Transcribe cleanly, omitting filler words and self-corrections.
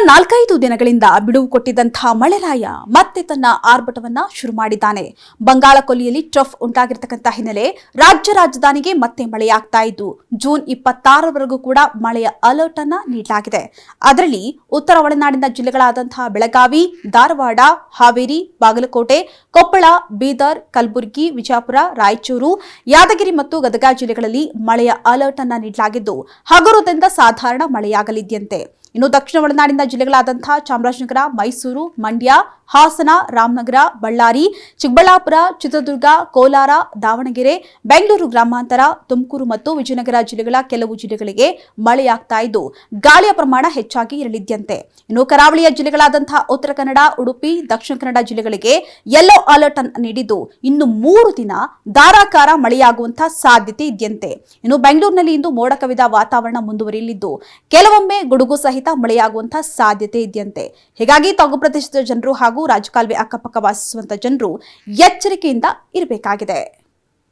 4-5 ದಿನಗಳಿಂದ ಬಿಡುವು ಕೊಟ್ಟಿದ್ದಂತಹ ಮಳೆರಾಯ ಮತ್ತೆ ತನ್ನ ಆರ್ಭಟವನ್ನ ಶುರು ಮಾಡಿದ್ದಾನೆ. ಬಂಗಾಳ ಕೊಲ್ಲಿಯಲ್ಲಿ ಟ್ರಫ್ ಉಂಟಾಗಿರತಕ್ಕಂತ ಹಿನ್ನೆಲೆ ರಾಜ್ಯ ರಾಜಧಾನಿಗೆ ಮತ್ತೆ ಮಳೆಯಾಗ್ತಾ ಇದ್ದು ಜೂನ್ 26ರವರೆಗೂ ಕೂಡ ಮಳೆಯ ಅಲರ್ಟ್ ಅನ್ನ ನೀಡಲಾಗಿದೆ. ಅದರಲ್ಲಿ ಉತ್ತರ ಒಳನಾಡಿನ ಜಿಲ್ಲೆಗಳಾದಂತಹ ಬೆಳಗಾವಿ, ಧಾರವಾಡ, ಹಾವೇರಿ, ಬಾಗಲಕೋಟೆ, ಕೊಪ್ಪಳ, ಬೀದರ್, ಕಲಬುರಗಿ, ವಿಜಯಪುರ, ರಾಯಚೂರು, ಯಾದಗಿರಿ ಮತ್ತು ಗದಗ ಜಿಲ್ಲೆಗಳಲ್ಲಿ ಮಳೆಯ ಅಲರ್ಟ್ ಅನ್ನ ನೀಡಲಾಗಿದ್ದು ಹಗುರದಿಂದ ಸಾಧಾರಣ ಮಳೆಯಾಗಲಿದೆಯಂತೆ. ಇನ್ನು ದಕ್ಷಿಣ ಒಳನಾಡಿನ ಜಿಲ್ಲೆಗಳಾದಂತಹ ಚಾಮರಾಜನಗರ, ಮೈಸೂರು, ಮಂಡ್ಯ, ಹಾಸನ, ರಾಮನಗರ, ಬಳ್ಳಾರಿ, ಚಿಕ್ಕಬಳ್ಳಾಪುರ, ಚಿತ್ರದುರ್ಗ, ಕೋಲಾರ, ದಾವಣಗೆರೆ, ಬೆಂಗಳೂರು ಗ್ರಾಮಾಂತರ, ತುಮಕೂರು ಮತ್ತು ವಿಜಯನಗರ ಜಿಲ್ಲೆಗಳ ಕೆಲವು ಜಿಲ್ಲೆಗಳಿಗೆ ಮಳೆಯಾಗ್ತಾ ಇದ್ದು ಗಾಳಿಯ ಪ್ರಮಾಣ ಹೆಚ್ಚಾಗಿ ಇರಲಿದೆಯಂತೆ. ಇನ್ನು ಕರಾವಳಿಯ ಜಿಲ್ಲೆಗಳಾದಂತಹ ಉತ್ತರ ಕನ್ನಡ, ಉಡುಪಿ, ದಕ್ಷಿಣ ಕನ್ನಡ ಜಿಲ್ಲೆಗಳಿಗೆ ಯೆಲ್ಲೋ ಅಲರ್ಟ್ ಅನ್ನು ನೀಡಿದ್ದು ಇನ್ನು 3 ದಿನ ಧಾರಾಕಾರ ಮಳೆಯಾಗುವಂತಹ ಸಾಧ್ಯತೆ ಇದೆಯಂತೆ. ಇನ್ನು ಬೆಂಗಳೂರಿನಲ್ಲಿ ಇಂದು ಮೋಡ ಕವಿದ ವಾತಾವರಣ ಮುಂದುವರಿಯಲಿದ್ದು ಕೆಲವೊಮ್ಮೆ ಗುಡುಗು ಸಹಿತ ಮಳೆಯಾಗುವಂತಹ ಸಾಧ್ಯತೆ ಇದೆಯಂತೆ. ಹೀಗಾಗಿ ತಗ್ಗು ಪ್ರದೇಶದ ಜನರು ಹಾಗೂ ರಾಜಕಾಲುವೆ ಅಕ್ಕಪಕ್ಕ ವಾಸಿಸುವಂತ ಜನರು ಎಚ್ಚರಿಕೆಯಿಂದ ಇರಬೇಕಾಗಿದೆ.